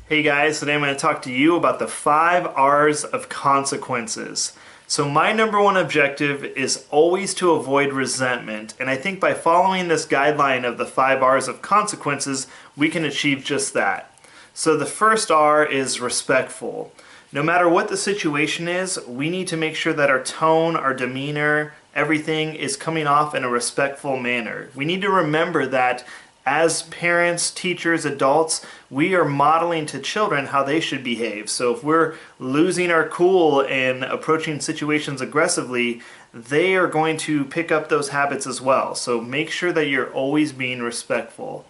Hey guys, today I'm going to talk to you about the 5 R's of consequences. So my number one objective is always to avoid resentment, and I think by following this guideline of the 5 R's of consequences, we can achieve just that. So the first R is respectful. No matter what the situation is, we need to make sure that our tone, our demeanor, everything is coming off in a respectful manner. We need to remember that as parents, teachers, adults, we are modeling to children how they should behave. So if we're losing our cool and approaching situations aggressively, they are going to pick up those habits as well. So make sure that you're always being respectful.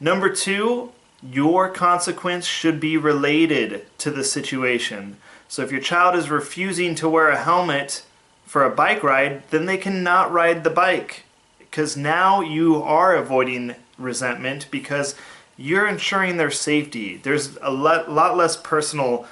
Number 2, your consequence should be related to the situation. So if your child is refusing to wear a helmet for a bike ride, then they cannot ride the bike, because now you are avoiding resentment because you're ensuring their safety. There's a lot less personal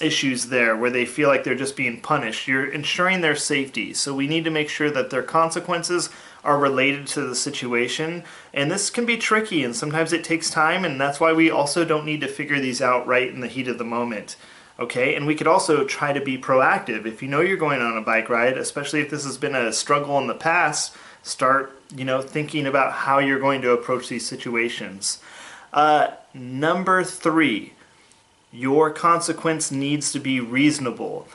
issues there where they feel like they're just being punished. You're ensuring their safety. So we need to make sure that their consequences are related to the situation. And this can be tricky, and sometimes it takes time, and that's why we also don't need to figure these out right in the heat of the moment. Okay, and we could also try to be proactive. If you know you're going on a bike ride, especially if this has been a struggle in the past, start thinking about how you're going to approach these situations. Number 3, your consequence needs to be reasonable.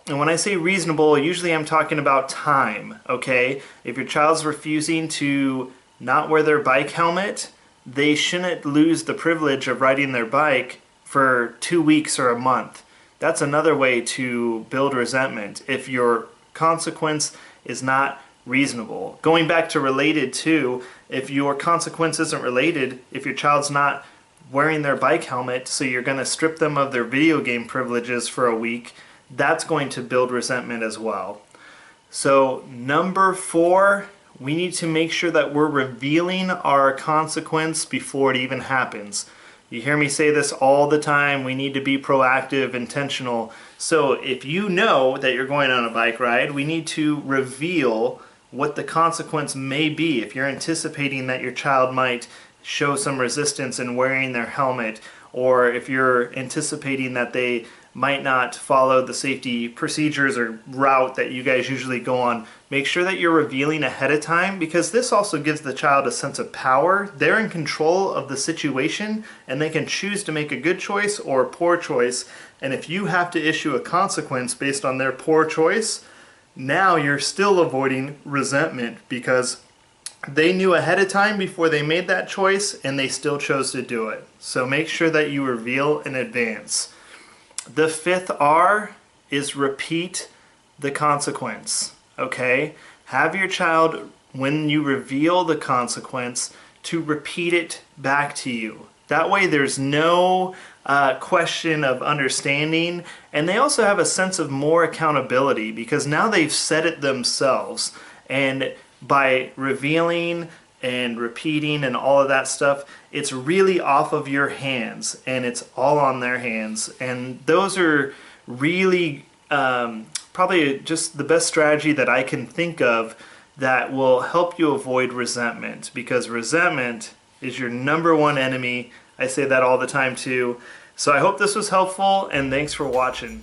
And when I say reasonable, usually I'm talking about time, okay? If your child's refusing to not wear their bike helmet, they shouldn't lose the privilege of riding their bike for 2 weeks or a month. That's another way to build resentment if your consequence is not reasonable. Going back to related too, if your consequence isn't related, if your child's not wearing their bike helmet, so you're going to strip them of their video game privileges for a week, that's going to build resentment as well. So number 4, we need to make sure that we're revealing our consequence before it even happens. You hear me say this all the time. We need to be proactive, intentional. So if you know that you're going on a bike ride, we need to reveal what the consequence may be. If you're anticipating that your child might show some resistance in wearing their helmet, or if you're anticipating that they might not follow the safety procedures or route that you guys usually go on, make sure that you're revealing ahead of time, because this also gives the child a sense of power. They're in control of the situation, and they can choose to make a good choice or a poor choice. And if you have to issue a consequence based on their poor choice, now you're still avoiding resentment because they knew ahead of time before they made that choice, and they still chose to do it. So make sure that you reveal in advance. The 5th R is repeat the consequence, okay? Have your child, when you reveal the consequence, to repeat it back to you. That way there's no question of understanding, and they also have a sense of more accountability because now they've said it themselves. And by revealing and repeating and all of that stuff, it's really off of your hands and it's all on their hands. And those are really probably just the best strategy that I can think of that will help you avoid resentment, because resentment is your number one enemy. I say that all the time too. So I hope this was helpful, and thanks for watching.